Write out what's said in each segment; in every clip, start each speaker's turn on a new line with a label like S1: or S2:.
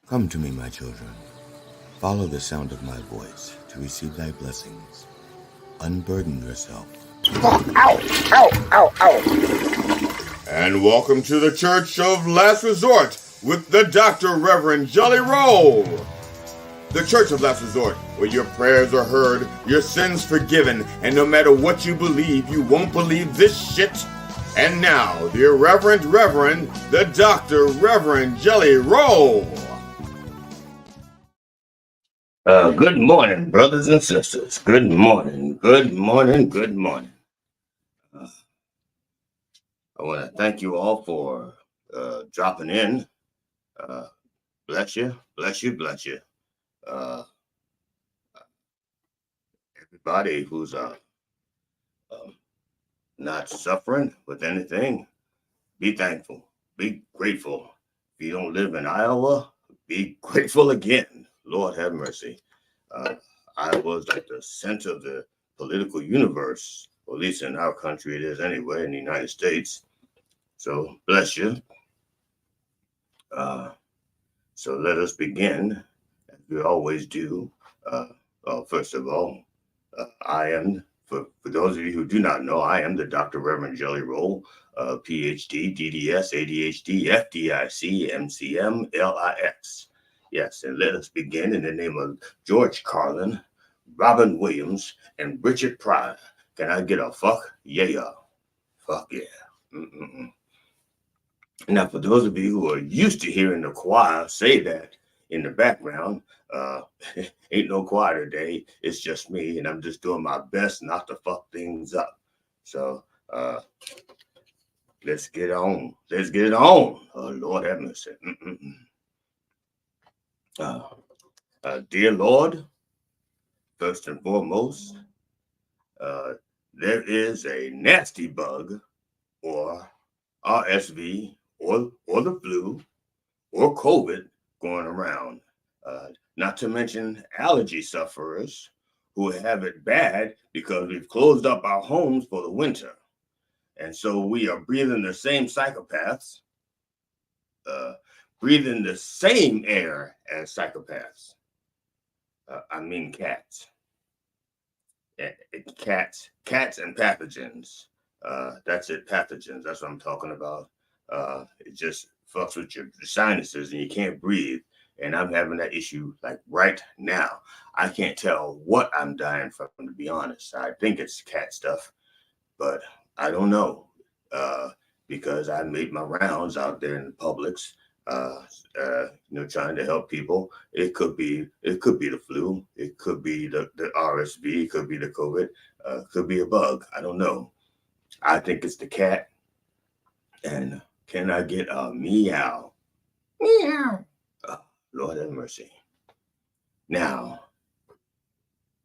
S1: Come to me, my children. Follow the sound of my voice to receive thy blessings. Unburden yourself.
S2: Ow! Ow! Ow! Ow!
S3: And welcome to the Church of Last Resort with the Dr. Reverend Jelly Roll. The Church of Last Resort, where your prayers are heard, your sins forgiven, and no matter what you believe, you won't believe this shit. And now, the Irreverent Reverend, the Dr. Reverend Jelly Roll.
S2: Good morning, brothers and sisters. Good morning, good morning, good morning. I want to thank you all for dropping in. Bless you, bless you, bless you. Everybody who's not suffering with anything, be thankful, be grateful. If you don't live in Iowa, be grateful again. Lord have mercy. I was at the center of the political universe, or at least in our country it is anyway, in the United States. So bless you. So let us begin, as we always do. First of all, I am, for those of you who do not know, I am the Dr. Reverend Jelly Roll, PhD, DDS, ADHD, FDIC, MCM, LIX. Yes, and let us begin in the name of George Carlin, Robin Williams, and Richard Pryor. Can I get a fuck? Yeah. Fuck yeah. Mm-mm-mm. Now, for those of you who are used to hearing the choir say that in the background, ain't no choir today. It's just me, and I'm just doing my best not to fuck things up. So let's get on. Let's get it on. Oh, Lord have mercy. Dear Lord, first and foremost, there is a nasty bug, or RSV, or the flu, or COVID going around. Not to mention allergy sufferers who have it bad because we've closed up our homes for the winter. And so we are breathing the same psychopaths, breathing the same air as psychopaths. I mean cats. Cats and pathogens. That's it, pathogens. That's what I'm talking about. It just fucks with your sinuses and you can't breathe. And I'm having that issue like right now. I can't tell what I'm dying from, to be honest. I think it's cat stuff, but I don't know because I made my rounds out there in the Publix, trying to help people. It could be the flu. It could be the RSV. It could be the COVID. Could be a bug. I don't know. I think it's the cat. And can I get a meow? Meow. Lord have mercy. Now,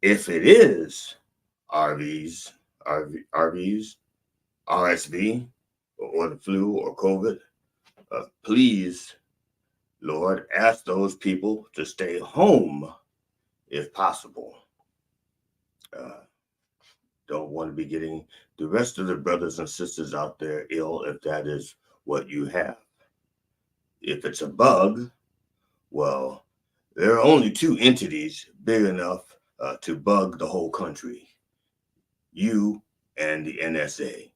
S2: if it is RSV, or the flu or COVID, please, Lord, ask those people to stay home if possible. Don't want to be getting the rest of the brothers and sisters out there ill if that is what you have. If it's a bug, well, there are only two entities big enough to bug the whole country. You and the NSA.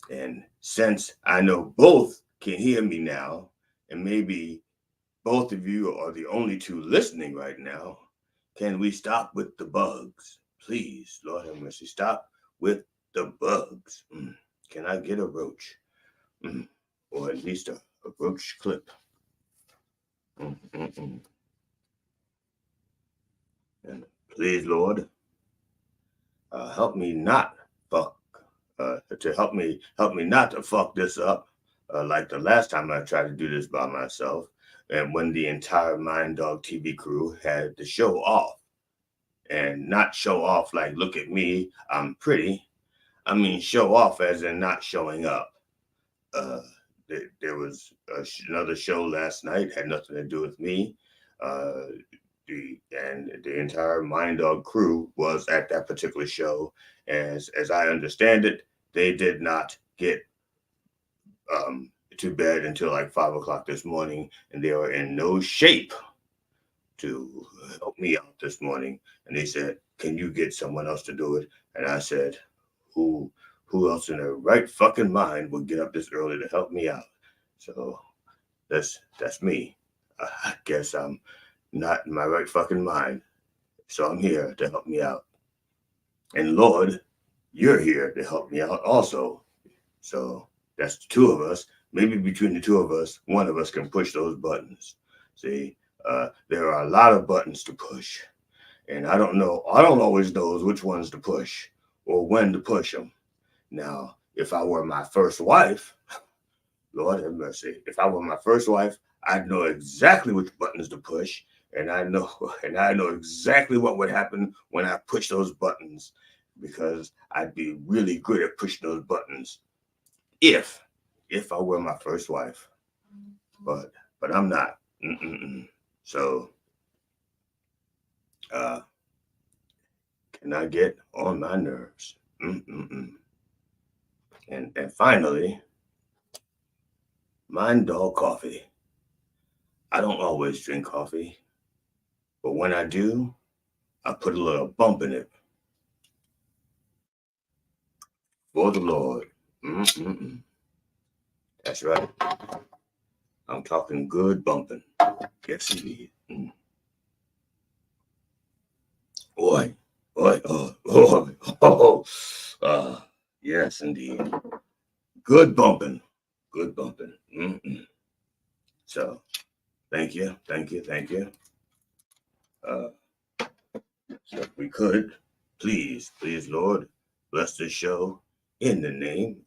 S2: And since I know both can hear me now, and maybe both of you are the only two listening right now, can we stop with the bugs? Please, Lord have mercy, stop with the bugs. Can I get a roach? Or at least a roach clip? And please, Lord, help me not fuck, to help me not to fuck this up like the last time I tried to do this by myself, and when the entire Mind Dog TV crew had to show off, and not show off like, look at me, I'm pretty. I mean, show off as in not showing up. There was another show last night, had nothing to do with me. the entire Mind Dog crew was at that particular show. As I understand it, they did not get to bed until like 5 o'clock this morning, and they were in no shape to help me out this morning. And they said, "Can you get someone else to do it?" And I said, "Who else in their right fucking mind would get up this early to help me out?" So that's me. I guess I'm not in my right fucking mind. So I'm here to help me out. And Lord, you're here to help me out also. So that's the two of us. Maybe between the two of us, one of us can push those buttons. See, there are a lot of buttons to push. And I don't always know which ones to push or when to push them. Now, if I were my first wife, Lord have mercy. If I were my first wife, I'd know exactly which buttons to push, and I know exactly what would happen when I push those buttons, because I'd be really good at pushing those buttons if I were my first wife. But I'm not. So can I get on my nerves? And finally, Mind Dog coffee. I don't always drink coffee, but when I do, I put a little bump in it. For the Lord. That's right. I'm talking good bumping. Yes, indeed. Boy. Yes, indeed. Good bumping. So, thank you. So if we could, please, Lord, bless this show in the name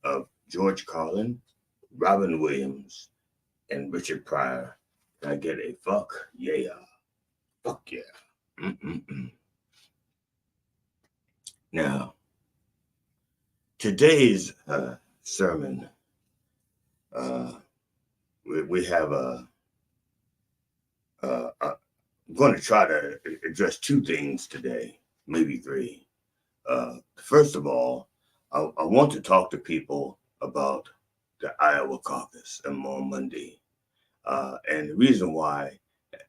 S2: of George Carlin, Robin Williams, and Richard Pryor. Can I get a fuck yeah? Fuck yeah. Now, today's sermon, we have I'm going to try to address two things today, maybe three. First of all, I want to talk to people about the Iowa caucus on Monday. And the reason why,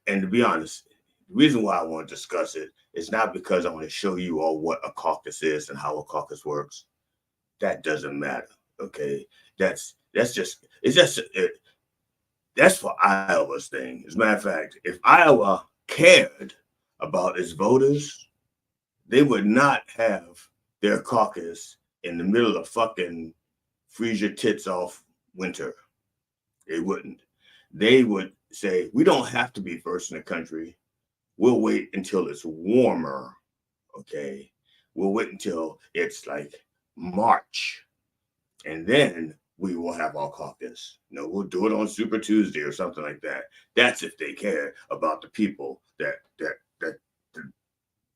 S2: and to be honest, the reason why I want to discuss it is not because I want to show you all what a caucus is and how a caucus works. That doesn't matter. Okay. That's for Iowa's thing. As a matter of fact, if Iowa cared about its voters, they would not have their caucus in the middle of fucking freeze your tits off winter. They wouldn't. They would say, we don't have to be first in the country. We'll wait until it's warmer. Okay. We'll wait until it's like March. And then we will have our caucus. We'll do it on Super Tuesday or something like that. That's if they care about the people that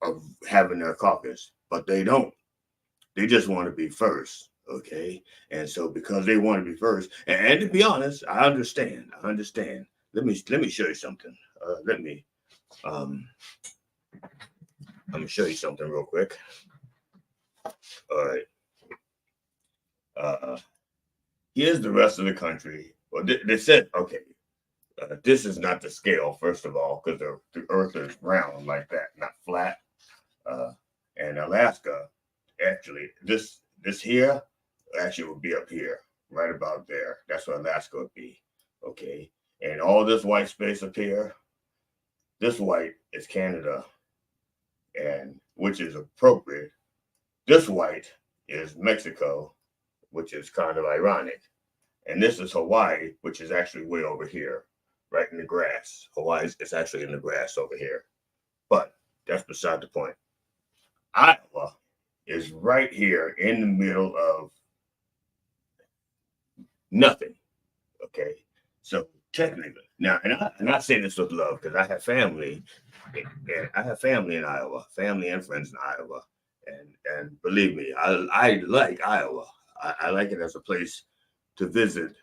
S2: are having their caucus, but they don't. They just want to be first, okay? And so because they want to be first, and to be honest, I understand. Let me show you something. Let me show you something real quick. All right. Here's the rest of the country. Well, they said, okay, this is not the scale, first of all, because the earth is round like that, not flat. And Alaska, actually, this here actually would be up here, right about there. That's where Alaska would be, okay? And all this white space up here, this white is Canada, and which is appropriate. This white is Mexico, which is kind of ironic. And this is Hawaii, which is actually way over here, right in the grass. Hawaii is actually in the grass over here. But that's beside the point. Iowa is right here in the middle of nothing. Okay. So technically, now, and I say this with love because I have family, and I have family in Iowa, family and friends in Iowa. And believe me, I like Iowa. I like it as a place to visit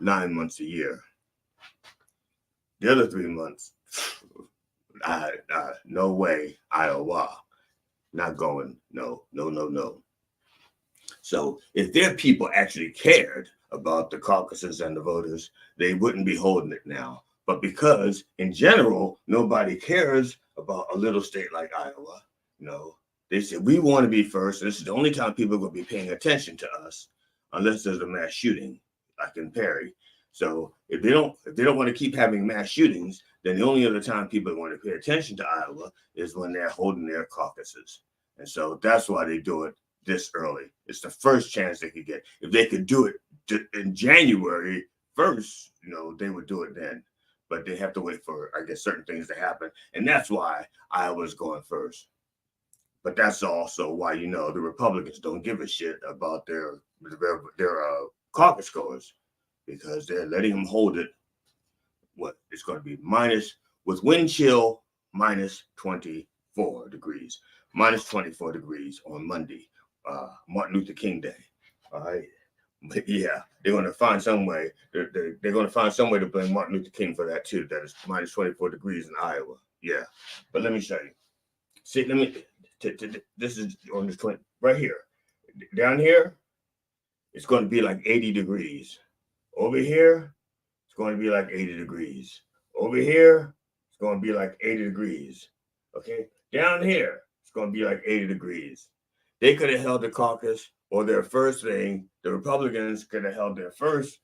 S2: 9 months a year. The other 3 months, No way, Iowa. Not going. No, no, no, no. So if their people actually cared about the caucuses and the voters, they wouldn't be holding it now. But because in general, nobody cares about a little state like Iowa, they said, we want to be first. This is the only time people are going to be paying attention to us, unless there's a mass shooting, like in Perry. So if they don't want to keep having mass shootings, then the only other time people are going to pay attention to Iowa is when they're holding their caucuses. And so that's why they do it this early. It's the first chance they could get. If they could do it in January 1st, they would do it then. But they have to wait for, I guess, certain things to happen. And that's why Iowa's going first. But that's also why, the Republicans don't give a shit about their caucus scores, because they're letting them hold it. What it's going to be with wind chill, minus 24 degrees, minus 24 degrees on Monday, Martin Luther King Day. All right. But yeah, they're going to find some way. They're going to find some way to blame Martin Luther King for that too. That is minus 24 degrees in Iowa. Yeah. But let me show you. See, this is on the 20 right here. Down here, it's going to be like 80 degrees. Over here, it's going to be like 80 degrees. Over here, it's going to be like 80 degrees. Okay? Down here, it's going to be like 80 degrees. They could have held the caucus or their first thing. The Republicans could have held their first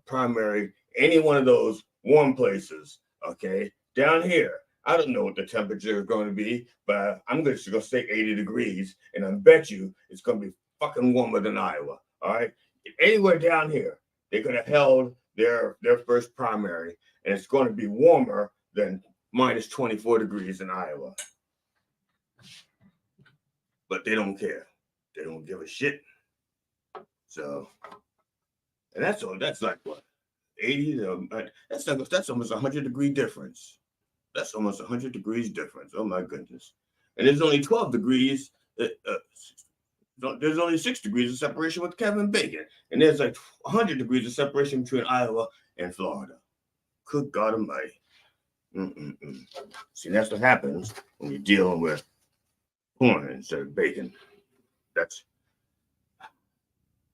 S2: primary, any one of those warm places. Okay? Down here, I don't know what the temperature is going to be, but I'm just going to say 80 degrees, and I bet you it's going to be fucking warmer than Iowa. All right? Anywhere down here, they could have held their first primary, and it's going to be warmer than minus 24 degrees in Iowa. But they don't care. They don't give a shit. So, and that's like what, 80? That's almost 100-degree difference. That's almost 100 degrees difference. Oh my goodness! And there's only 12 degrees. There's only 6 degrees of separation with Kevin Bacon, and there's like 100 degrees of separation between Iowa and Florida. Good God Almighty! See, that's what happens when you're dealing with corn instead of bacon. That's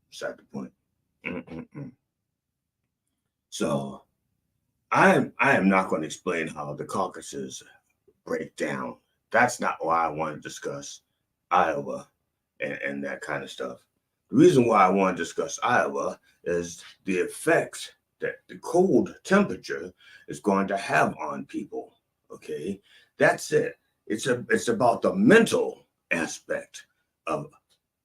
S2: beside the point. So, I am not going to explain how the caucuses break down. That's not why I want to discuss Iowa and that kind of stuff. The reason why I want to discuss Iowa is the effects that the cold temperature is going to have on people. Okay, that's it. It's about the mental aspect of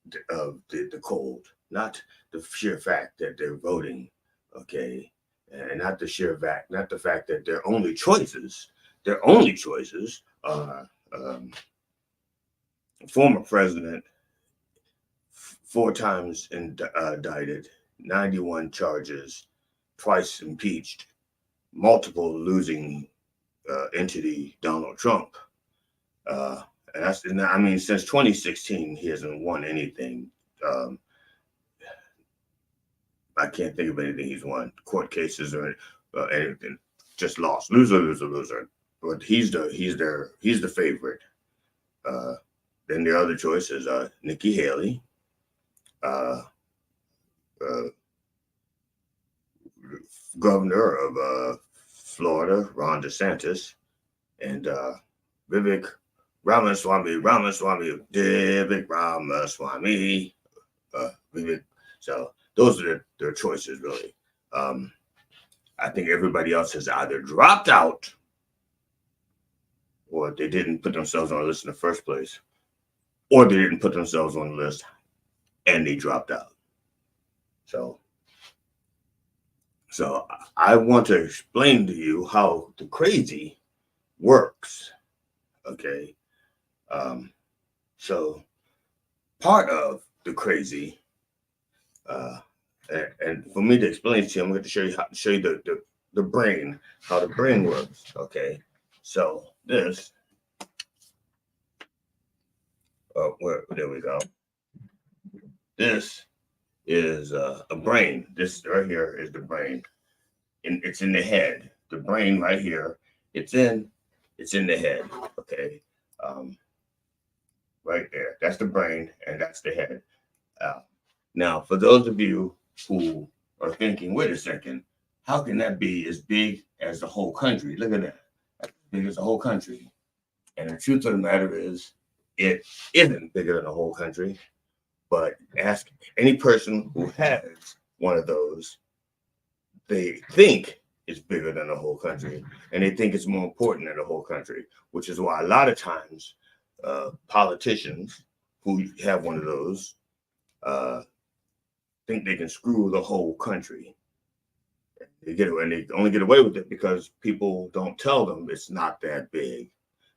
S2: the cold, not the sheer fact that they're voting. Okay. And not the fact that their only choices are former president, 4 times indicted, 91 charges, twice impeached, multiple losing entity Donald Trump. And since 2016, he hasn't won anything. I can't think of anything he's won, court cases or anything. Just lost, loser. But he's the favorite. Then the other choices are Nikki Haley, governor of Florida, Ron DeSantis, and Vivek Ramaswamy. So those are their choices, really. I think everybody else has either dropped out or they didn't put themselves on the list in the first place, or they didn't put themselves on the list and they dropped out. So I want to explain to you how the crazy works. Okay. So part of the crazy, and for me to explain to you, I'm going to show you the brain, how the brain works. Okay. So this, there we go. This is a brain. This right here is the brain. And it's in the head. The brain right here. It's in It's in the head. Okay. Right there. That's the brain, and that's the head. Now, for those of you who are thinking, wait a second, how can that be as big as the whole country? Look at that. As big as the whole country. And the truth of the matter is, it isn't bigger than the whole country. But ask any person who has one of those, they think it's bigger than the whole country, and they think it's more important than the whole country, which is why a lot of times politicians who have one of those think they can screw the whole country. They only get away with it because people don't tell them it's not that big.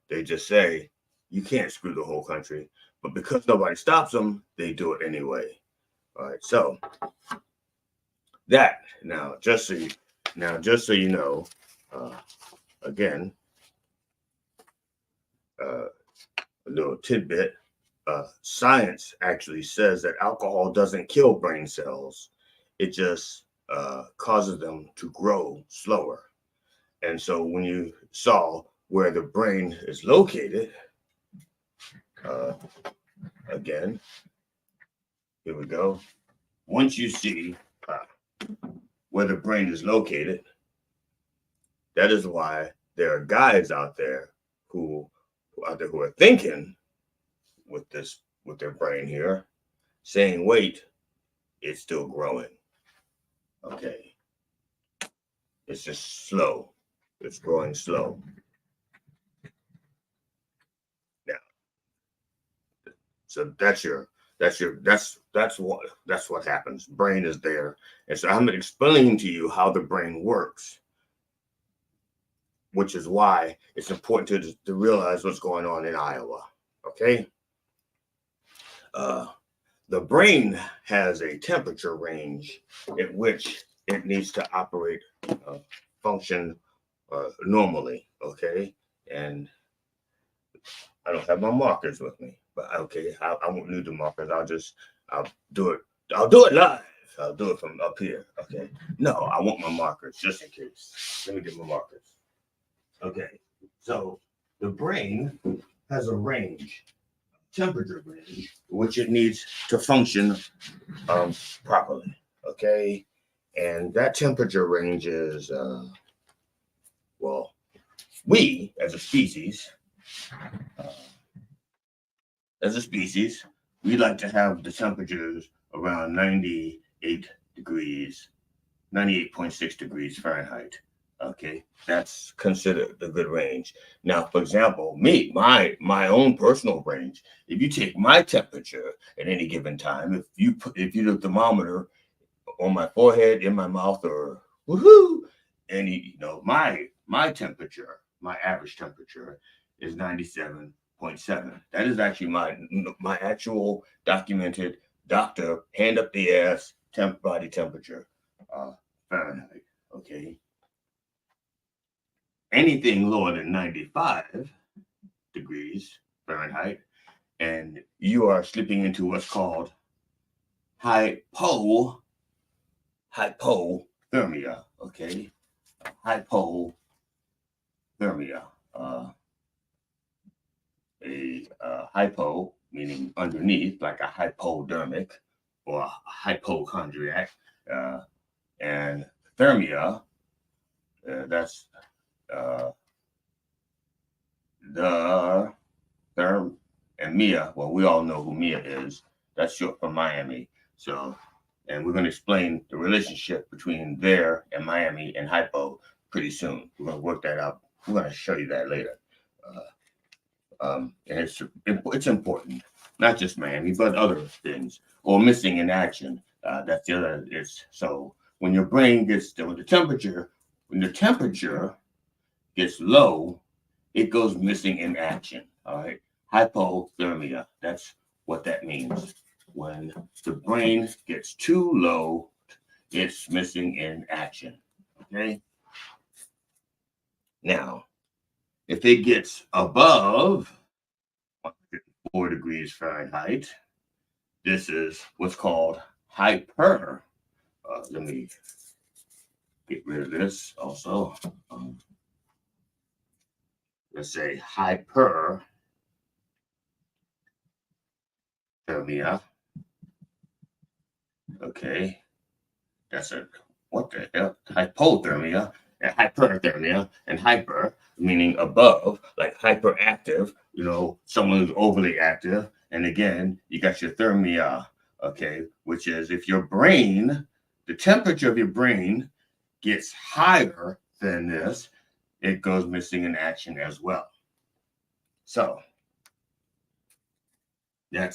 S2: They just say, you can't screw the whole country. But because nobody stops them, they do it anyway. All right, so that just so you know, again, a little tidbit. Science actually says that alcohol doesn't kill brain cells; it just causes them to grow slower. And so when you saw where the brain is located, again, here we go. Once you see where the brain is located, that is why there are guys out there who are thinking with their brain here, saying, wait, it's still growing. Okay. It's just slow. It's growing slow. Now, so that's what happens. Brain is there. And so I'm explaining to you how the brain works, which is why it's important to realize what's going on in Iowa. Okay. The brain has a temperature range at which it needs to operate, function normally. Okay. And I don't have my markers with me, but okay, I won't need the markers. I'll do it live. I'll do it from up here. Okay. No, I want my markers just in case. Let me get my markers. Okay. So the brain has a range, temperature range, which it needs to function properly. Okay. And that temperature range is, we as a species, we like to have the temperatures around 98.6 degrees Fahrenheit. Okay, that's considered the good range. Now, for example, my own personal range, if you take my temperature at any given time, if you do the thermometer on my forehead, in my mouth, or woohoo, and my temperature, my average temperature is 97.7. That is actually my actual documented doctor hand up the ass body temperature, Fahrenheit. Okay. Anything lower than 95 degrees Fahrenheit, and you are slipping into what's called hypothermia. Okay. Hypothermia. Hypo meaning underneath, like a hypodermic or a hypochondriac, and thermia, that's the therm and Mia. Well, we all know who Mia is. That's short for Miami. So, and we're going to explain the relationship between there and Miami and hypo pretty soon. We're going to work that out. We're going to show you that later. And it's important, not just Miami, but other things, or missing in action. That's the other. So when your brain gets when the temperature gets low, it goes missing in action. All right, hypothermia. That's what that means. When the brain gets too low, it's missing in action. Okay. Now, if it gets above 104 degrees Fahrenheit, this is what's called hyper. Let me get rid of this also. let's say hyperthermia. Okay, that's a what the hell? Hypothermia and hyperthermia, and hyper meaning above, like hyperactive. You know, someone who's overly active. And again, you got your thermia. Okay, which is if your brain, the temperature of your brain gets higher than this, it goes missing in action as well. So I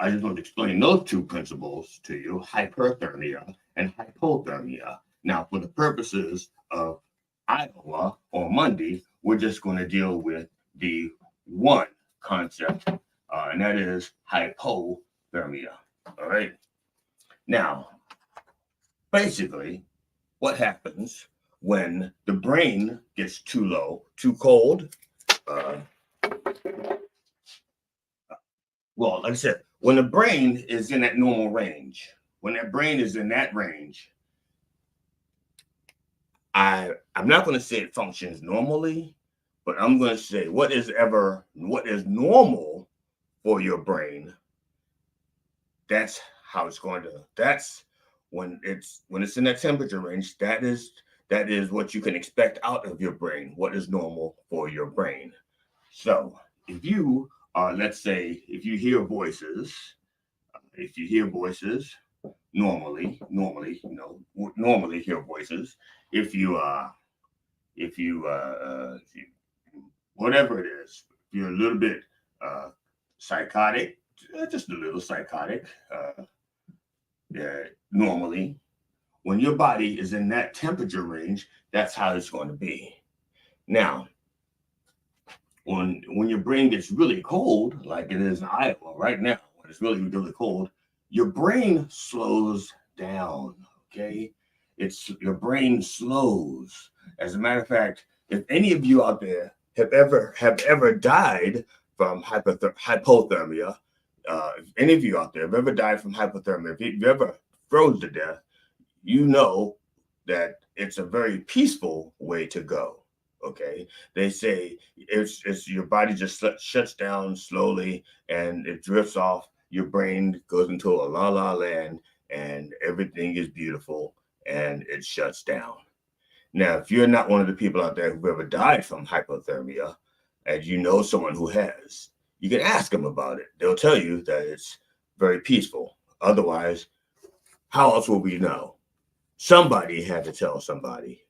S2: just want to explain those two principles to you, hyperthermia and hypothermia. Now, for the purposes of Iowa or Monday, we're just going to deal with the one concept, and that is hypothermia. All right. Now, basically, what happens when the brain gets too low, too cold? Well, like I said, when the brain is in that normal range, when that brain is in that range, I'm not going to say it functions normally, but I'm going to say what is normal for your brain. That's how it's going to. That's when it's in that temperature range. That is what you can expect out of your brain. What is normal for your brain? So if you let's say if you hear voices, normally, hear voices. If you whatever it is, if you're a little bit psychotic, just a little psychotic, normally, when your body is in that temperature range, that's how it's going to be. Now, when your brain gets really cold, like it is in Iowa right now, when it's really, really cold, your brain slows down, okay? Your brain slows. As a matter of fact, if any of you out there have ever died from hypothermia, if any of you out there have ever died from hypothermia, if you ever froze to death, you know that it's a very peaceful way to go. Okay, they say it's your body just shuts down slowly and it drifts off. Your brain goes into a la la land and everything is beautiful and it shuts down. Now, if you're not one of the people out there who've ever died from hypothermia and you know someone who has, you can ask them about it. They'll tell you that it's very peaceful. Otherwise, how else will we know? Somebody had to tell somebody.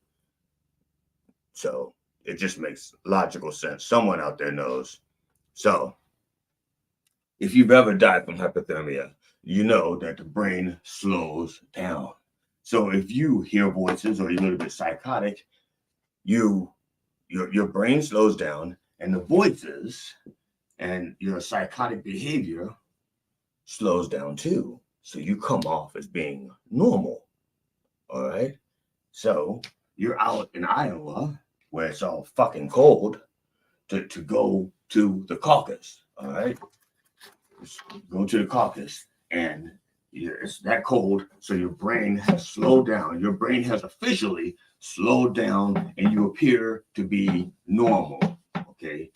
S2: So it just makes logical sense. Someone out there knows. So if you've ever died from hypothermia, you know that the brain slows down. So if you hear voices or you're a little bit psychotic, your brain slows down and the voices and your psychotic behavior slows down too. So you come off as being normal. All right. So you're out in Iowa where it's all fucking cold to go to the caucus. All right. Just go to the caucus and it's that cold. So your brain has slowed down. Your brain has officially slowed down and you appear to be normal. Okay.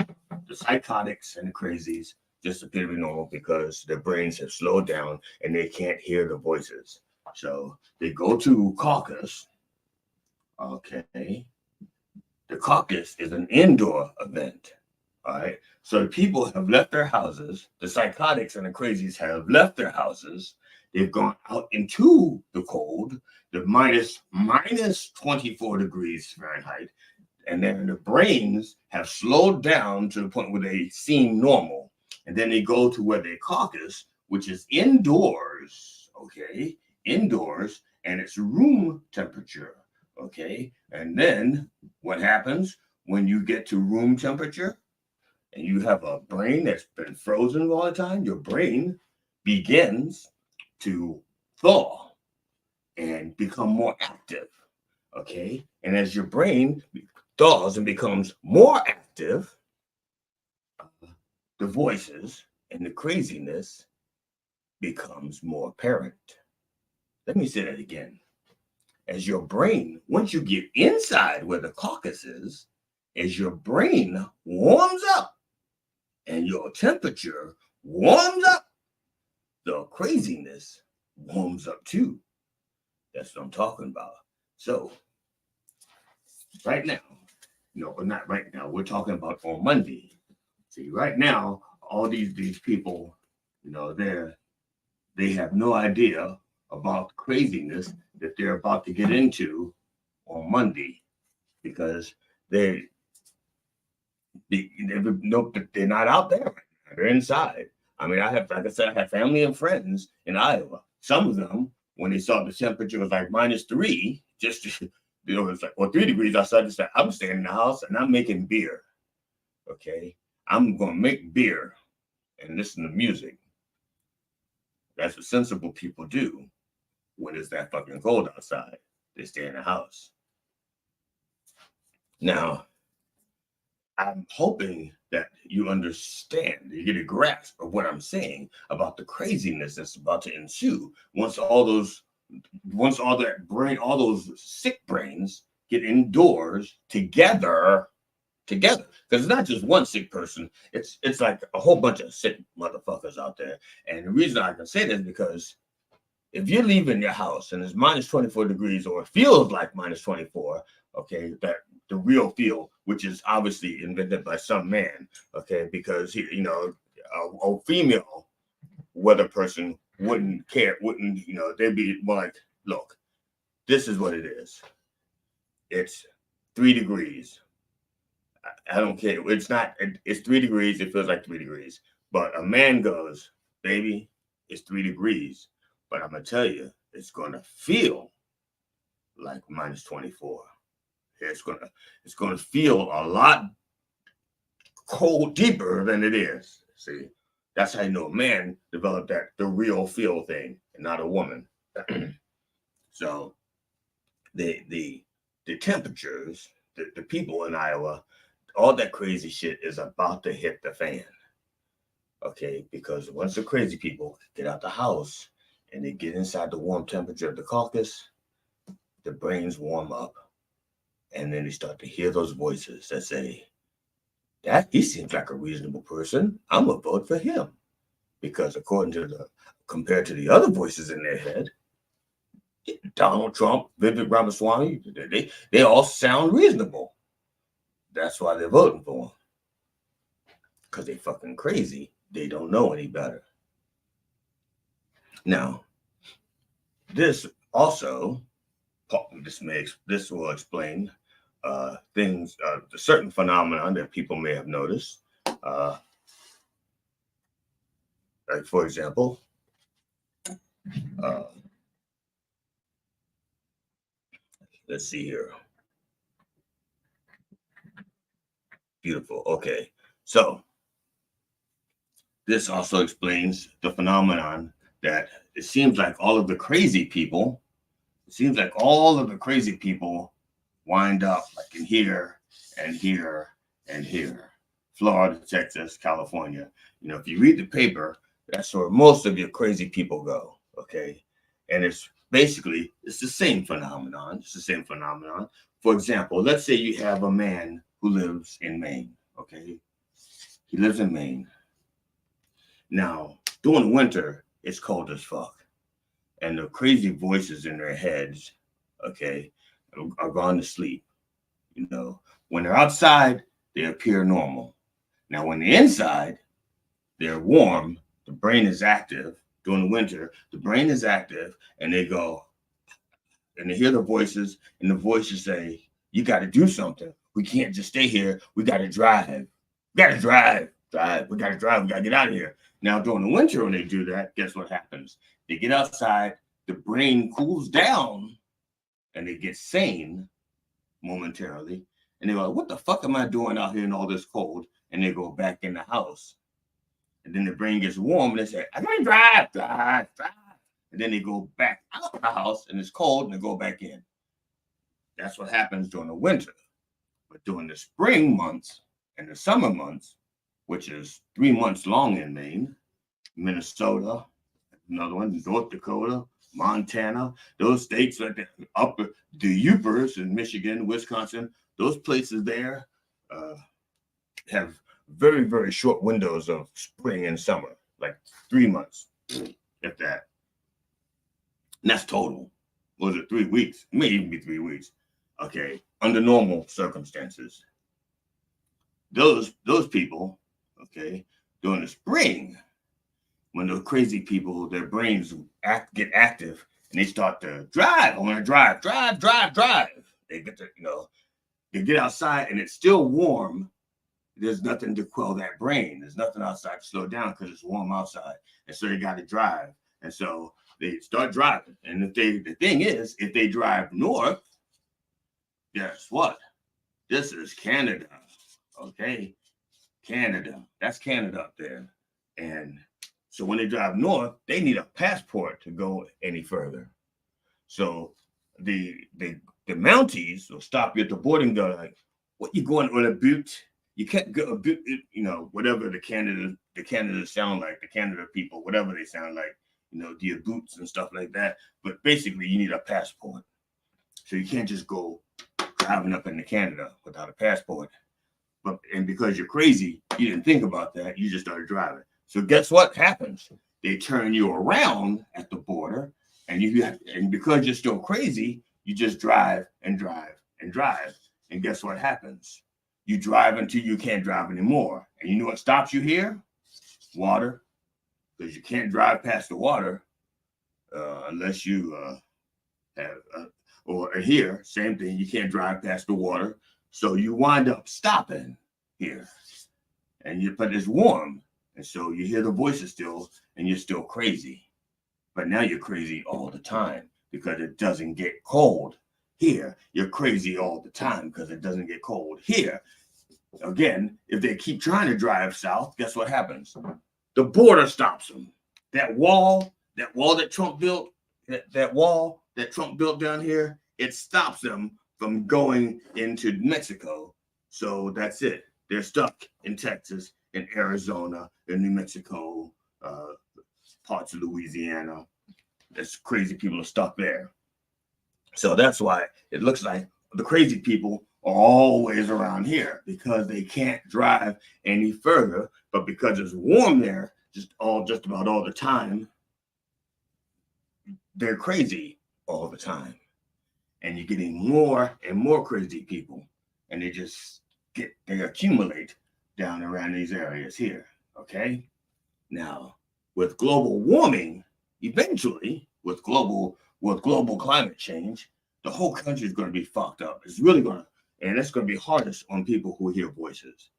S2: The psychotics and the crazies just appear to be normal because their brains have slowed down and they can't hear the voices. So they go to caucus. Okay. The caucus is an indoor event. All right. So the people have left their houses. The psychotics and the crazies have left their houses. They've gone out into the cold, the minus 24 degrees Fahrenheit. And then the brains have slowed down to the point where they seem normal. And then they go to where they caucus, which is indoors. Okay. Indoors. And it's room temperature. Okay. And then what happens when you get to room temperature and you have a brain that's been frozen all the time? Your brain begins to thaw and become more active. Okay. And as your brain thaws and becomes more active, the voices and the craziness becomes more apparent. Let me say that again. As your brain, once you get inside where the caucus is, as your brain warms up and your temperature warms up, the craziness warms up too. That's what I'm talking about. So right now, but not right now. We're talking about on Monday. See, right now, all these people, they have no idea about craziness that they're about to get into on Monday because they're not out there right now. They're inside. I mean, like I said, I have family and friends in Iowa. Some of them, when they saw the temperature was like -3, it's like, 3 degrees outside, they said, I'm staying in the house and I'm making beer. Okay. I'm going to make beer and listen to music. That's what sensible people do when it's that fucking cold outside. They stay in the house. Now, I'm hoping that you understand, you get a grasp of what I'm saying about the craziness that's about to ensue once all those sick brains get indoors together, because it's not just one sick person. It's like a whole bunch of sick motherfuckers out there. And the reason I can say that is because if you're leaving your house and it's -24 degrees or it feels like -24, okay, that the real feel, which is obviously invented by some man, okay, because a female weather person wouldn't care, they'd be more like, look, this is what it is. It's 3 degrees. I don't care. It's 3 degrees. It feels like 3 degrees. But a man goes, baby, it's 3 degrees. But I'm going to tell you, it's going to feel like -24. It's going to feel a lot cold, deeper than it is. See, that's how you know a man developed the real feel thing and not a woman. So the temperatures, the people in Iowa, all that crazy shit is about to hit the fan. Okay, because once the crazy people get out the house and they get inside the warm temperature of the caucus, the brains warm up. And then they start to hear those voices that say, he seems like a reasonable person. I'm going to vote for him. Because compared to the other voices in their head, Donald Trump, Vivek Ramaswamy, they all sound reasonable. That's why they're voting for him. Because they fucking crazy. They don't know any better. Now, this will explain things, the certain phenomenon that people may have noticed. Like, for example, let's see here. Beautiful. Okay. So this also explains the phenomenon that it seems like all of the crazy people wind up like in here and here and here. Florida, Texas, California. If you read the paper, that's where most of your crazy people go. Okay. And it's the same phenomenon. It's the same phenomenon. For example, let's say you have a man who lives in Maine. Okay. He lives in Maine. Now, during the winter, it's cold as fuck. And the crazy voices in their heads, okay, are gone to sleep. When they're outside, they appear normal. Now, when they're inside, they're warm. The brain is active. During the winter, the brain is active, and they go, and they hear the voices, and the voices say, you got to do something. We can't just stay here. We got to drive. We got to drive. We got to drive. We got to get out of here. Now, during the winter, when they do that, guess what happens? They get outside, the brain cools down, and they get sane momentarily. And they go, what the fuck am I doing out here in all this cold? And they go back in the house. And then the brain gets warm, and they say, I got to drive. And then they go back out of the house, and it's cold, and they go back in. That's what happens during the winter. But during the spring months and the summer months, which is 3 months long in Maine, Minnesota, another one, North Dakota, Montana, those states like the Upper, the Upers in Michigan, Wisconsin, those places there, have very, very short windows of spring and summer, like 3 months, if that. And that's total. Was it 3 weeks? It may even be 3 weeks. Okay, under normal circumstances. Those people, okay, during the spring, when those crazy people, their brains get active and they start to drive. I want to drive. They get to, they get outside and it's still warm. There's nothing to quell that brain. There's nothing outside to slow down because it's warm outside. And so they got to drive. And so they start driving. And the thing is, if they drive north, guess what? This is Canada. Okay. Canada. That's Canada up there. And so when they drive north, they need a passport to go any further. So the Mounties will stop you at the border and go like, what, you going on a boot? You can't go a boot, whatever the Canada sound like, the Canada people, whatever they sound like, the boots and stuff like that. But basically you need a passport. So you can't just go driving up into Canada without a passport. And because you're crazy, you didn't think about that. You just started driving. So guess what happens? They turn you around at the border, and because you're still crazy, you just drive and drive and drive. And guess what happens? You drive until you can't drive anymore. And you know what stops you here? Water. Because you can't drive past the water unless you have, or here, same thing. You can't drive past the water. So you wind up stopping here. But it's warm. And so you hear the voices still, and you're still crazy. But now you're crazy all the time because it doesn't get cold here. You're crazy all the time because it doesn't get cold here. Again, if they keep trying to drive south, guess what happens? The border stops them. That wall that Trump built, that wall that Trump built down here, it stops them from going into Mexico. So that's it. They're stuck in Texas, in Arizona, in New Mexico, parts of Louisiana. There's crazy people are stuck there. So that's why it looks like the crazy people are always around here because they can't drive any further. But because it's warm there, just about all the time, they're crazy all the time. And you're getting more and more crazy people. And they accumulate down around these areas here. Okay. Now, with global warming, eventually, with global climate change, the whole country is going to be fucked up. It's really going to, and it's going to be hardest on people who hear voices,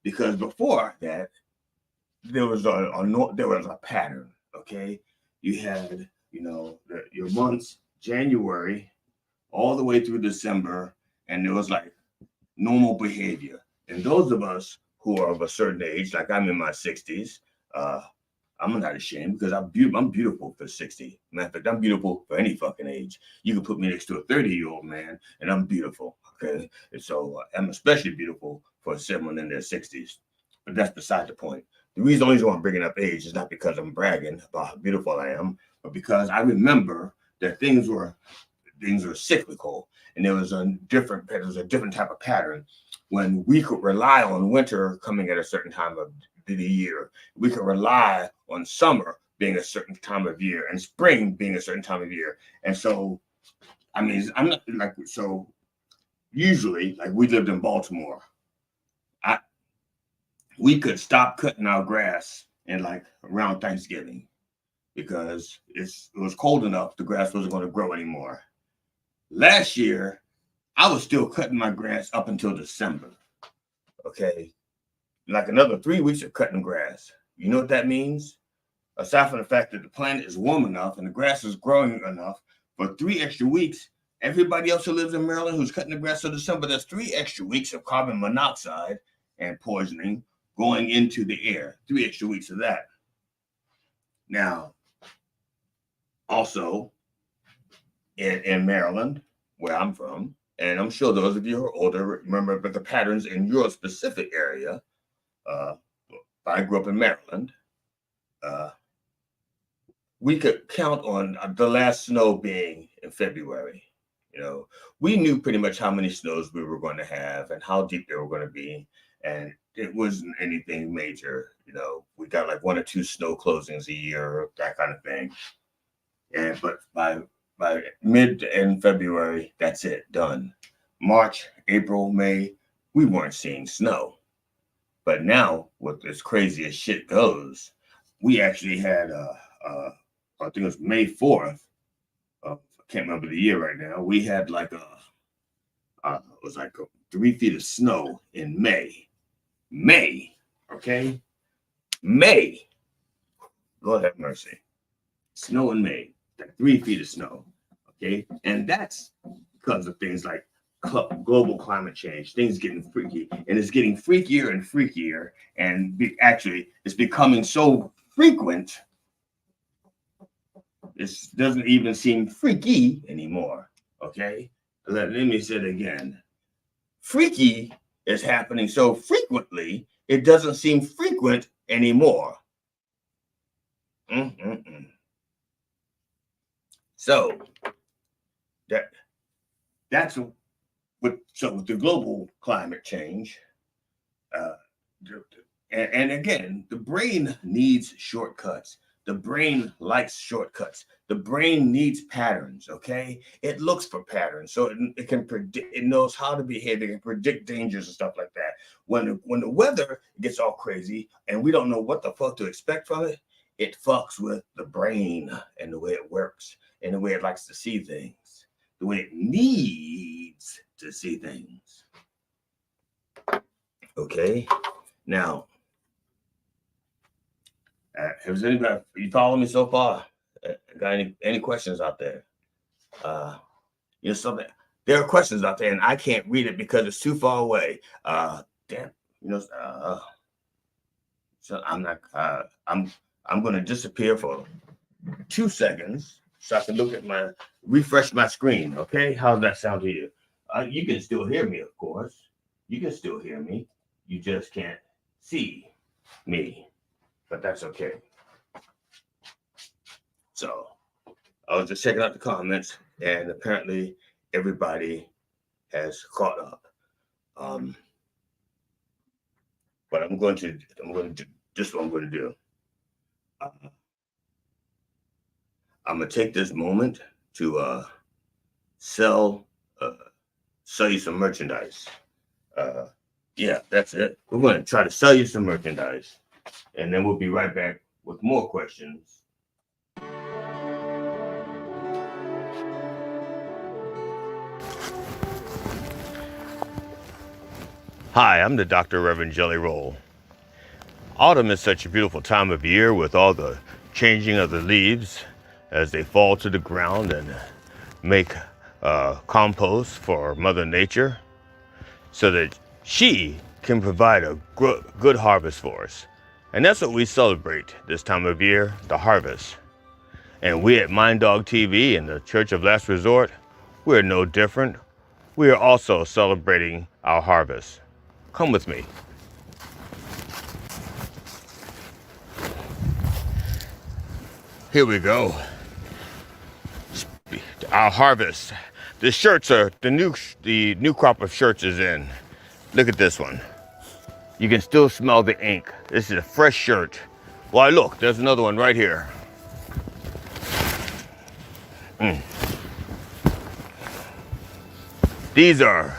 S2: because before that, there was a pattern. Okay, you had your months, January, all the way through December, and there was like normal behavior. And those of us who are of a certain age, like I'm in my 60s, I'm not ashamed because I'm beautiful for 60. Matter of fact, I'm beautiful for any fucking age. You can put me next to a 30-year-old man and I'm beautiful, okay? And so I'm especially beautiful for someone in their 60s. But that's beside the point. The only reason I'm bringing up age is not because I'm bragging about how beautiful I am, but because I remember that things were cyclical, and there was a different type of pattern when we could rely on winter coming at a certain time of the year. We could rely on summer being a certain time of year and spring being a certain time of year. And so, I mean, I'm not like, so usually, like we lived in Baltimore, we could stop cutting our grass in like around Thanksgiving because it was cold enough, the grass wasn't going to grow anymore. Last year, I was still cutting my grass up until December. Okay. Like another 3 weeks of cutting grass. You know what that means? Aside from the fact that the planet is warm enough and the grass is growing enough for 3 extra weeks, everybody else who lives in Maryland who's cutting the grass till December, that's 3 extra weeks of carbon monoxide and poisoning going into the air. 3 extra weeks of that. Now, also, in Maryland, where I'm from, and I'm sure those of you who are older remember the patterns in your specific area. I grew up in Maryland. We could count on the last snow being in February. You know, we knew pretty much how many snows we were going to have and how deep they were going to be, and it wasn't anything major. You know, we got like 1 or 2 snow closings a year, that kind of thing. And but by mid to end February, that's it, done. March, April, May, we weren't seeing snow. But now, with as crazy as shit goes, we actually had I think it was May 4th. I can't remember the year right now. We had like it was like 3 feet of snow in May. May, okay, May. Lord have mercy. Snow in May, like 3 feet of snow, okay, and that's because of things like global climate change. Things getting freaky, and it's getting freakier and freakier, and actually, it's becoming so frequent. This doesn't even seem freaky anymore. Okay, let me say it again. Freaky is happening so frequently, it doesn't seem frequent anymore. So that's with the global climate change, and again, the brain needs shortcuts. The brain likes shortcuts. The brain needs patterns. Okay, it looks for patterns, so it can predict. It knows how to behave. It can predict dangers and stuff like that. When the weather gets all crazy and we don't know what the fuck to expect from it, it fucks with the brain and the way it works and the way it likes to see things, the way it needs to see things. Okay, now. Has anybody, you following me so far? Got any questions out there? You know something? There are questions out there, and I can't read it because it's too far away. Damn, you know. So I'm not. I'm going to disappear for 2 seconds so I can refresh my screen. Okay, how's that sound to you? You can still hear me, of course. You can still hear me. You just can't see me. But that's okay. So I was just checking out the comments, and apparently everybody has caught up. But I'm going to do this. Is what I'm going to do. I'm going to take this moment to sell you some merchandise. Yeah, that's it. We're going to try to sell you some merchandise. And then we'll be right back with more questions. Hi, I'm the Dr. Reverend Jelly Roll. Autumn is such a beautiful time of year with all the changing of the leaves as they fall to the ground and make compost for Mother Nature so that she can provide a good harvest for us. And that's what we celebrate this time of year, the harvest. And we at Mind Dog TV and the Church of Last Resort, we're no different. We are also celebrating our harvest. Come with me. Here we go. Our harvest. The shirts are, the new crop of shirts is in. Look at this one. You can still smell the ink. This is a fresh shirt. Why, look, there's another one right here. These are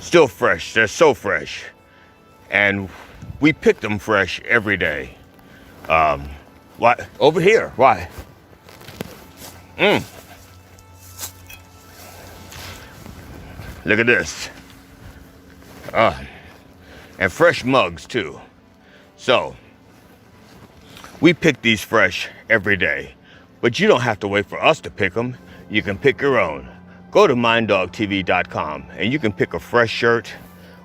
S2: still fresh. They're so fresh. And we pick them fresh every day. Why? Over here. Why? Look at this. And fresh mugs too. So we pick these fresh every day, but you don't have to wait for us to pick them. You can pick your own. Go to minddogtv.com and you can pick a fresh shirt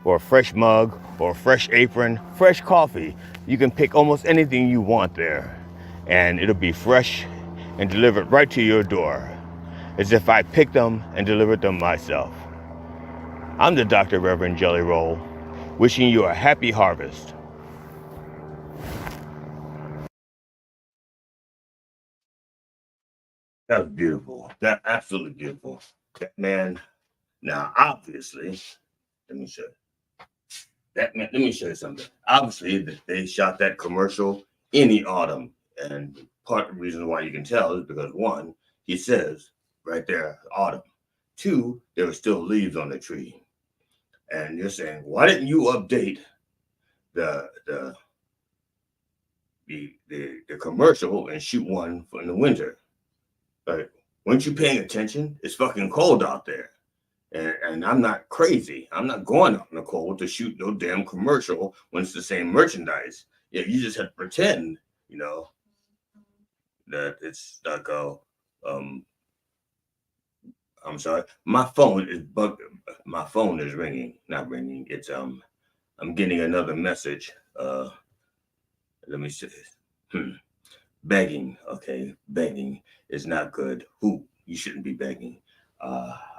S2: or a fresh mug or a fresh apron, fresh coffee. You can pick almost anything you want there, and it'll be fresh and delivered right to your door, as if I picked them and delivered them myself. I'm the Dr. Reverend Jelly Roll, wishing you a happy harvest. That was beautiful. That absolutely beautiful. that man. Now, obviously, let me show you. That man. Let me show you something. Obviously, they shot that commercial in the autumn, and part of the reason why you can tell is because one, he says right there, autumn. Two, there were still leaves on the tree, and you're saying, why didn't you update the the the commercial and shoot one in the winter? Like, weren't you paying attention? It's fucking cold out there. And I'm not crazy. I'm not going out in the cold to shoot no damn commercial when it's the same merchandise. Yeah, you just have to pretend, that it's like I'm sorry. My phone is My phone is ringing, not ringing. It's I'm getting another message. Let me see. Begging, okay, begging is not good. Who you shouldn't be begging.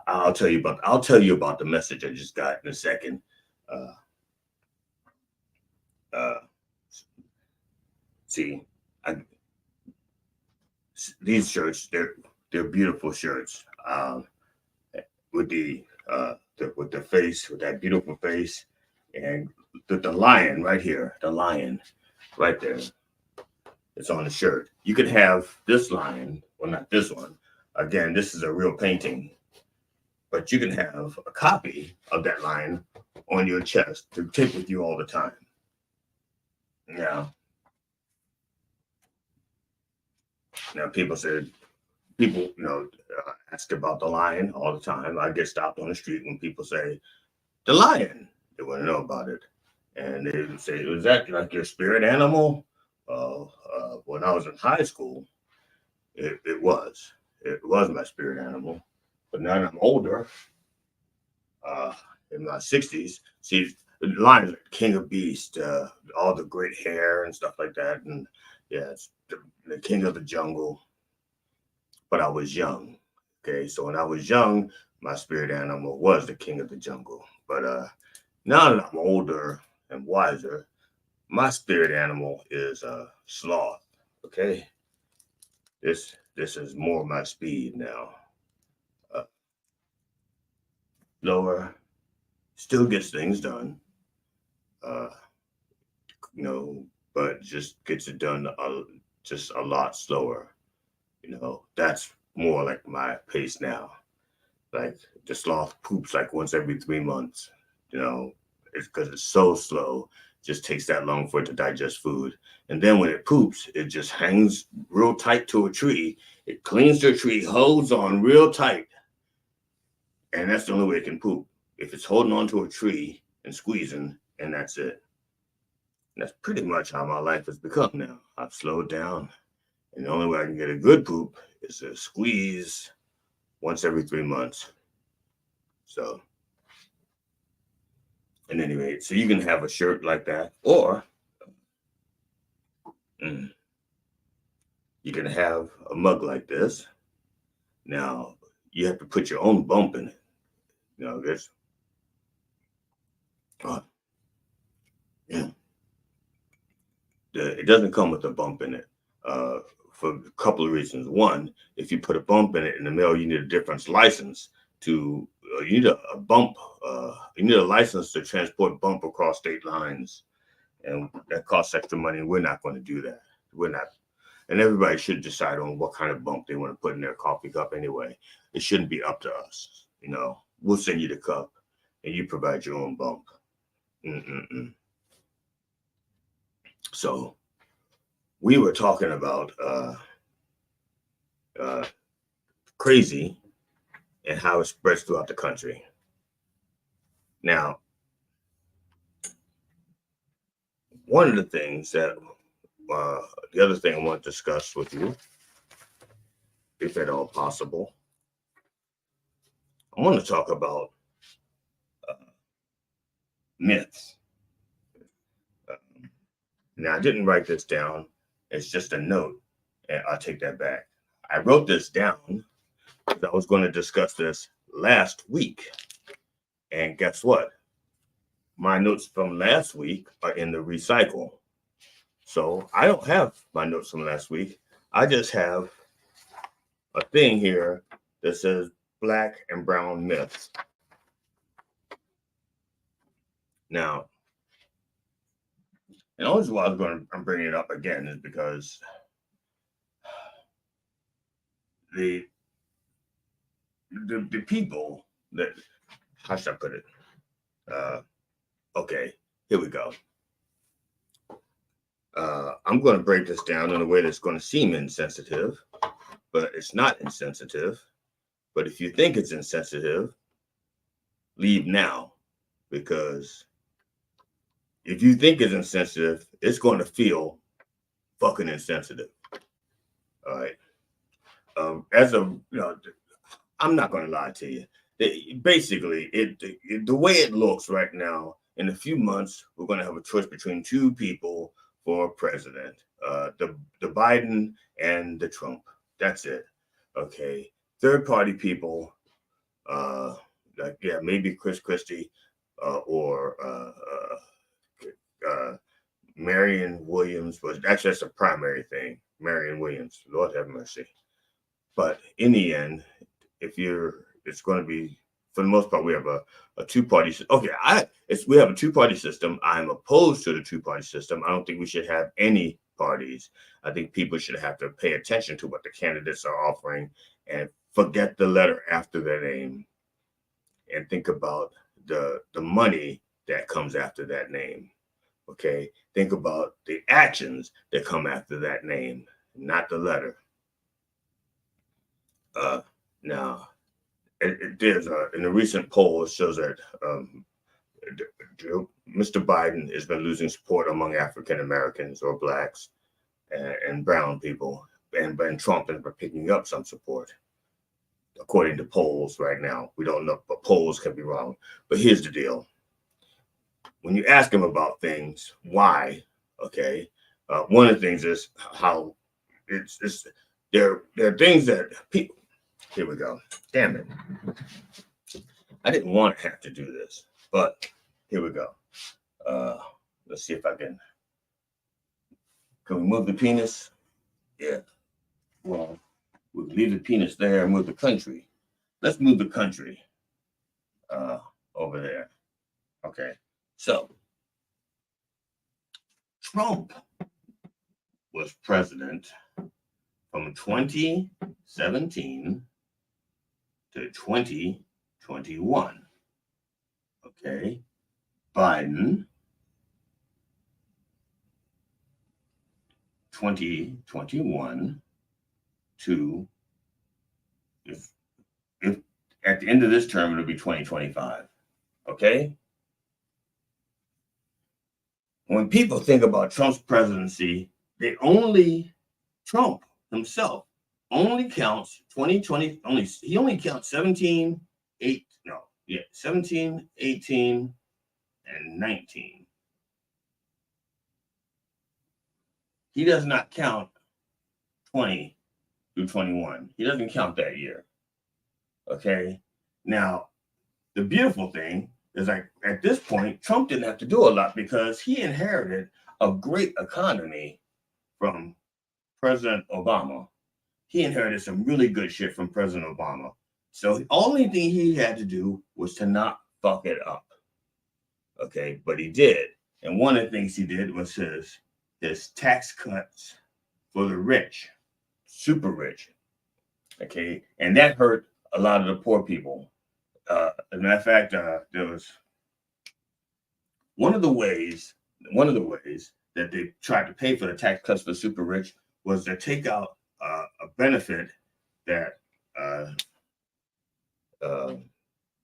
S2: I'll tell you about the message I just got in a second. See, I, these shirts, they're beautiful shirts. With with the face, with that beautiful face, and the lion right here, the lion right there. It's on the shirt. You could have this lion, well, not this one. Again, this is a real painting, but you can have a copy of that lion on your chest to take with you all the time. Now, people ask about the lion all the time. I get stopped on the street when people say, the lion. They want to know about it. And they would say, was that like your spirit animal? When I was in high school, it was my spirit animal. But now that I'm older, in my 60s, see, the lion's like king of beasts, all the great hair and stuff like that. And yeah, it's the king of the jungle. But I was young. Okay, so when I was young, my spirit animal was the king of the jungle. But now that I'm older and wiser, my spirit animal is sloth. Okay, this is more my speed now. Lower, still gets things done. Uh, but just gets it done just a lot slower. That's more like my pace now. Like the sloth poops like once every 3 months. It's because it's so slow. Just takes that long for it to digest food. And then when it poops, it just hangs real tight to a tree. It cleans the tree, holds on real tight. And that's the only way it can poop. If it's holding on to a tree and squeezing, and that's it. And that's pretty much how my life has become now. I've slowed down. And the only way I can get a good poop is to squeeze once every 3 months. So, at any rate, so you can have a shirt like that, or you can have a mug like this. Now, you have to put your own bump in it. This. Yeah. It doesn't come with a bump in it for a couple of reasons. One, if you put a bump in it in the mail, you need a different license you need a bump. You need a license to transport bump across state lines, and that costs extra money. We're not going to do that. We're not. And everybody should decide on what kind of bump they want to put in their coffee cup anyway. It shouldn't be up to us. We'll send you the cup, and you provide your own bump. So we were talking about crazy and how it spreads throughout the country. Now, one of the things that the other thing I want to discuss with you, if at all possible, I want to talk about myths. Now, I didn't write this down. It's just a note, and I'll take that back. I wrote this down because I was going to discuss this last week. And guess what? My notes from last week are in the recycle. So I don't have my notes from last week. I just have a thing here that says black and brown myths. Now, and the only reason why I'm bringing it up again is because the people that, how should I put it? Okay, here we go. I'm going to break this down in a way that's going to seem insensitive, but it's not insensitive. But if you think it's insensitive, leave now, because if you think it's insensitive, it's going to feel fucking insensitive. All right. I'm not going to lie to you. Basically, the way it looks right now, in a few months, we're going to have a choice between two people for president, the Biden and the Trump. That's it. Okay. Third party people, maybe Chris Christie or Marianne Williams, but actually that's a primary thing. Marianne Williams, Lord have mercy. But in the end, it's going to be, for the most part, we have a two-party. Okay, we have a two-party system. I'm opposed to the two-party system. I don't think we should have any parties. I think people should have to pay attention to what the candidates are offering and forget the letter after their name and think about the money that comes after that name. Okay, think about the actions that come after that name, not the letter. Now, there's in a recent poll, it shows that Mr. Biden has been losing support among African Americans or blacks and brown people, and Trump has been picking up some support, according to polls right now. We don't know, but polls can be wrong. But here's the deal. When you ask them about things, why, okay, one of the things is how there are things that people, here we go. Damn it. I didn't want to have to do this, but here we go. Let's see if I can we move the penis? Yeah. Well, we'll leave the penis there and move the country. Let's move the country over there. Okay. So, Trump was president from 2017 to 2021. Okay. Biden, 2021 to, if at the end of this term, it'll be 2025. Okay. When people think about Trump's presidency, Trump himself only counts 2020, he only counts 17, 18, and 19. He does not count 20 through 21. He doesn't count that year. Okay. Now, the beautiful thing is, like, at this point, Trump didn't have to do a lot because he inherited a great economy from President Obama. He inherited some really good shit from President Obama. So the only thing he had to do was to not fuck it up. Okay, but he did. And one of the things he did was his tax cuts for the rich, super rich. Okay, and that hurt a lot of the poor people. As a matter of fact, there was one of the ways that they tried to pay for the tax cuts for the super rich was to take out a benefit that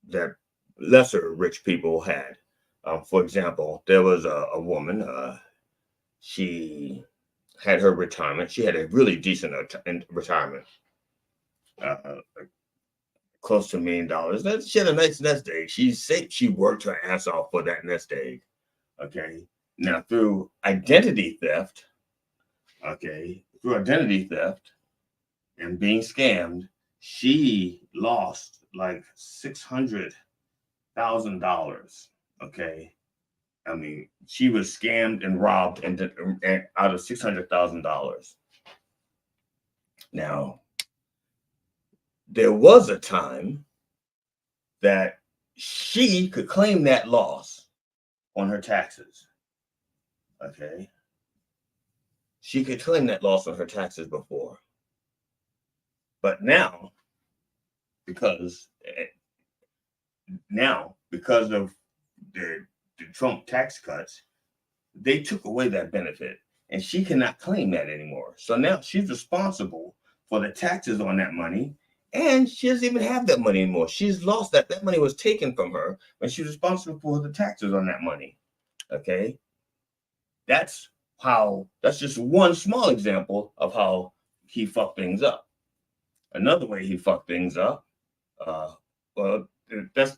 S2: that lesser rich people had. For example, there was a woman. She had her retirement. She had a really decent retirement, close to $1 million. She had a nice nest egg. She worked her ass off for that nest egg. Okay. Now, through identity theft, and being scammed, she lost like $600,000. Okay. I mean, she was scammed and robbed and out of $600,000. Now, there was a time that she could claim that loss on her taxes. Okay. She could claim that loss on her taxes before. But now, because of the Trump tax cuts, they took away that benefit, and she cannot claim that anymore. So now she's responsible for the taxes on that money, and she doesn't even have that money anymore. She's lost that. That money was taken from her, and she's responsible for the taxes on that money. Okay? That's just one small example of how he fucked things up. Another way he fucked things up, that's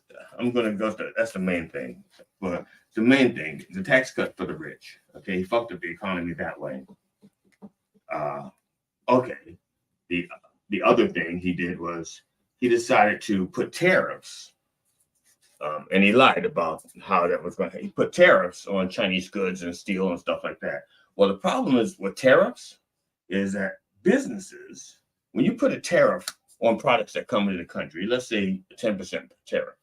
S2: the main thing. But the main thing, the tax cut for the rich. Okay, he fucked up the economy that way. Okay, the other thing he did was he decided to put tariffs, and he lied about how that was going to. He put tariffs on Chinese goods and steel and stuff like that. Well, the problem is with tariffs is that businesses, when you put a tariff on products that come into the country, let's say a 10% tariff,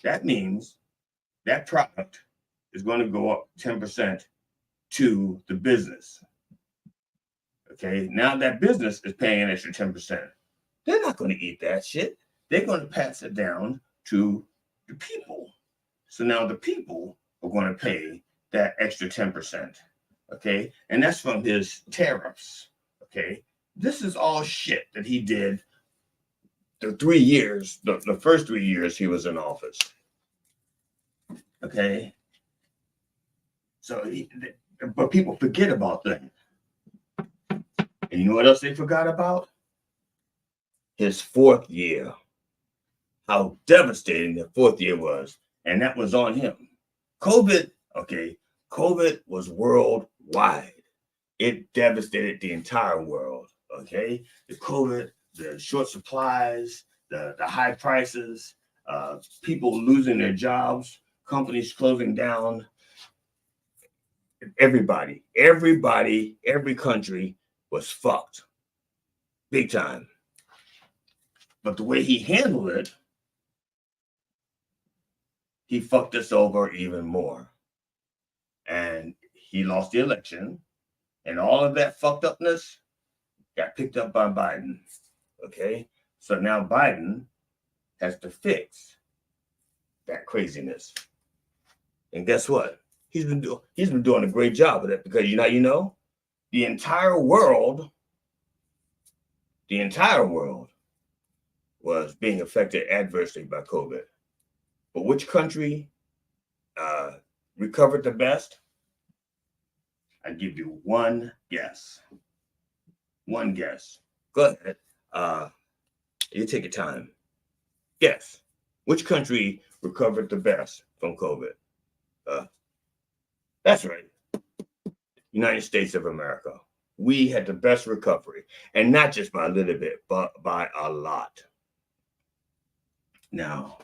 S2: that means that product is going to go up 10% to the business. Okay, now that business is paying an extra 10%. They're not going to eat that shit. They're going to pass it down to the people. So now the people are going to pay that extra 10%. Okay, and that's from his tariffs. Okay, this is all shit that he did the 3 years, the first 3 years he was in office. Okay, so but people forget about that. And you know what else they forgot about? His 4th year. How devastating the 4th year was. And that was on him. COVID was worldwide. It devastated the entire world. Okay, the COVID, the short supplies, the high prices, people losing their jobs, companies closing down. Everybody, every country was fucked. Big time. But the way he handled it, he fucked us over even more. And he lost the election. And all of that fucked upness got picked up by Biden. Okay? So now Biden has to fix that craziness. And guess what? He's been doing a great job of that, because the entire world was being affected adversely by COVID. But which country recovered the best? I give you one guess. One guess. Go ahead. You take your time. Guess. Which country recovered the best from COVID? That's right. United States of America. We had the best recovery. And not just by a little bit, but by a lot. Now,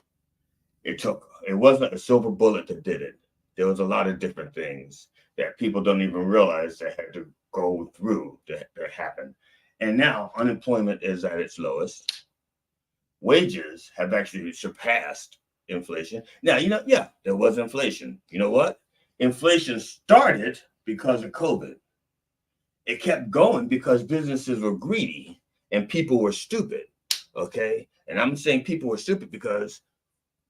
S2: it wasn't a silver bullet that did it. There was a lot of different things that people don't even realize that had to go through that happen. And now unemployment is at its lowest. Wages have actually surpassed inflation. Now, there was inflation. You know what? Inflation started because of COVID. It kept going because businesses were greedy and people were stupid. Okay? And I'm saying people were stupid because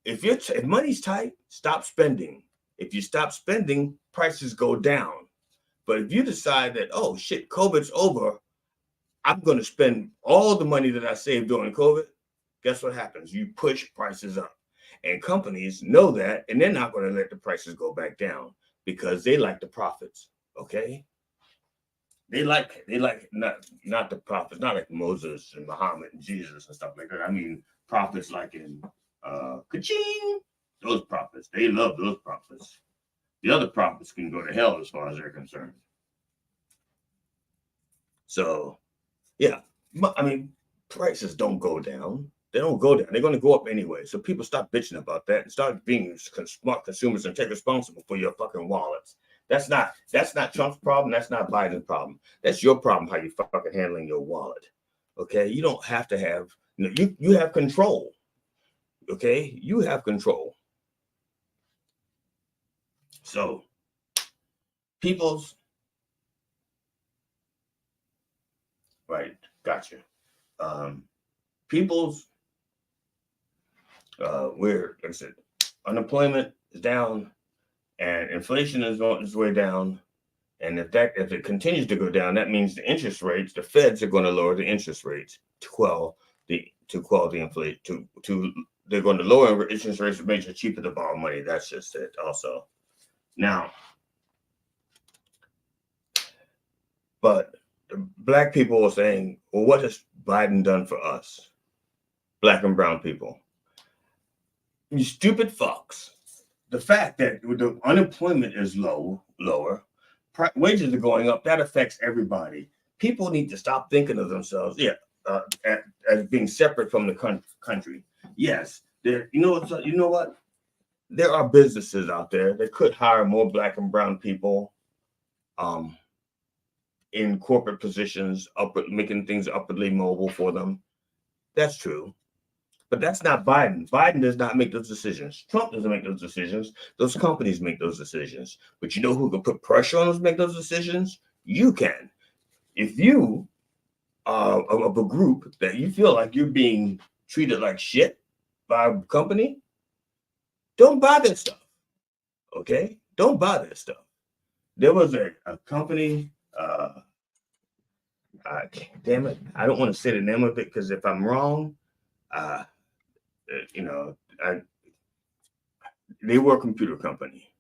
S2: if money's tight, stop spending. If you stop spending, prices go down. But if you decide that, oh shit, COVID's over, I'm going to spend all the money that I saved during COVID, guess what happens? You push prices up. And companies know that, and they're not going to let the prices go back down because they like the profits. Okay? They like not the profits, not like Moses and Muhammad and Jesus and stuff like that. I mean, profits like in ka-ching, those profits. They love those profits. The other profits can go to hell as far as they're concerned. So, yeah, I mean, prices don't go down. They don't go down. They're going to go up anyway. So people stop bitching about that and start being smart consumers and take responsible for your fucking wallets. That's not Trump's problem. That's not Biden's problem. That's your problem, how you fucking handling your wallet. Okay? You don't have to have, you have control. Okay, you have control. So, people's right, gotcha. People's where like I said, unemployment is down and inflation is on its way down. And if it continues to go down, that means the interest rates, the Feds are going to lower the interest rates to quell the inflation. They're going to lower interest rates to make it cheaper to borrow money. That's just it. Also, now, but the black people are saying, "Well, what has Biden done for us, black and brown people?" You stupid fucks. The fact that the unemployment is lower, wages are going up, that affects everybody. People need to stop thinking of themselves, as being separate from the country. Yes, you know what? There are businesses out there that could hire more black and brown people, in corporate positions, making things upwardly mobile for them. That's true. But that's not Biden. Biden does not make those decisions. Trump doesn't make those decisions. Those companies make those decisions. But you know who can put pressure on them to make those decisions? You can. If you are of a group that you feel like you're being treated like shit by a company, don't buy that stuff. Okay? Don't buy that stuff. There was a company, damn it, I don't want to say the name of it because if I'm wrong, they were a computer company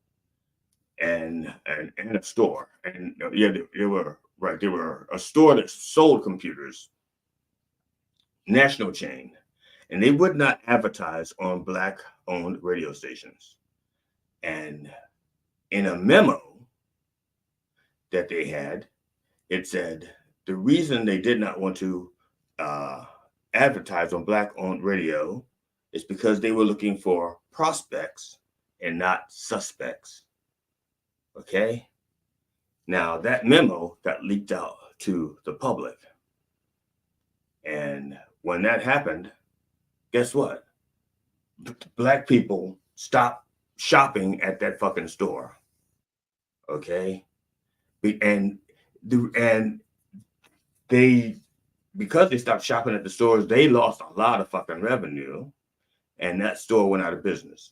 S2: and a store, and they were right. They were a store that sold computers, national chain, and they would not advertise on black-owned radio stations. And in a memo that they had, it said the reason they did not want to advertise on black-owned radio is because they were looking for prospects and not suspects. Okay? Now, that memo got leaked out to the public. And when that happened, guess what? Black people stopped shopping at that fucking store. Okay? And they, because they stopped shopping at the stores, they lost a lot of fucking revenue. And that store went out of business.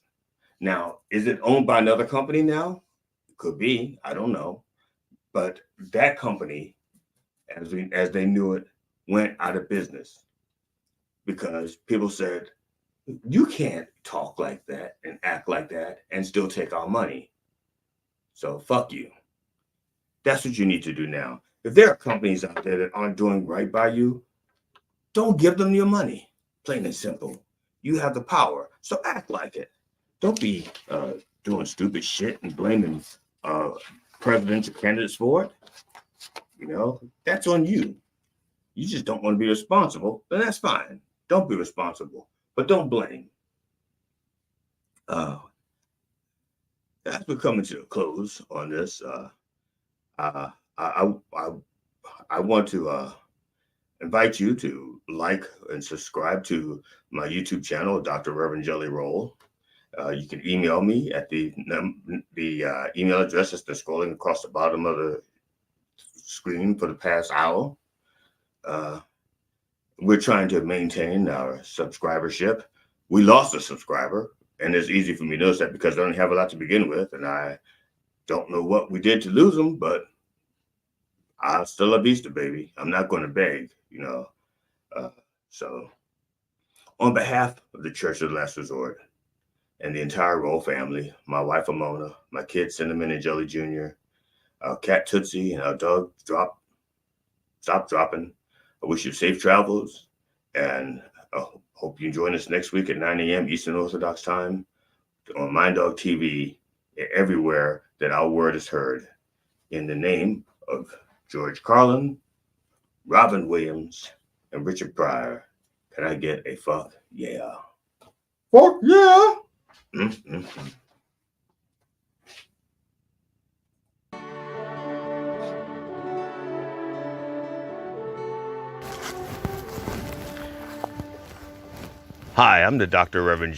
S2: Now, is it owned by another company now? It could be. I don't know. But that company, as they knew it, went out of business because people said, you can't talk like that and act like that and still take our money. So fuck you. That's what you need to do now. If there are companies out there that aren't doing right by you, don't give them your money. Plain and simple. You have the power, so act like it. Don't be doing stupid shit and blaming presidential candidates for it. You know, that's on you. You just don't want to be responsible, then that's fine. Don't be responsible, but don't blame. As we're coming to a close on this, I want to invite you to like and subscribe to my YouTube channel, Dr. Reverend Jelly Roll. You can email me at the email address that's been scrolling across the bottom of the screen for the past hour. We're trying to maintain our subscribership. We lost a subscriber, and it's easy for me to notice that because I don't have a lot to begin with, and I don't know what we did to lose them, but I'm still a beast, baby. I'm not going to beg, you know. So on behalf of the Church of the Last Resort and the entire Roll family, my wife, Amona, my kids, Cinnamon and Jelly Jr., our cat, Tootsie, and our dog, Stop Dropping. I wish you safe travels, and I hope you join us next week at 9 a.m. Eastern Orthodox Time on Mind Dog TV, everywhere that our word is heard. In the name of George Carlin, Robin Williams, and Richard Pryor, can I get a fuck yeah?
S3: Fuck yeah!
S2: Mm-hmm. Hi, I'm the Dr. Reverend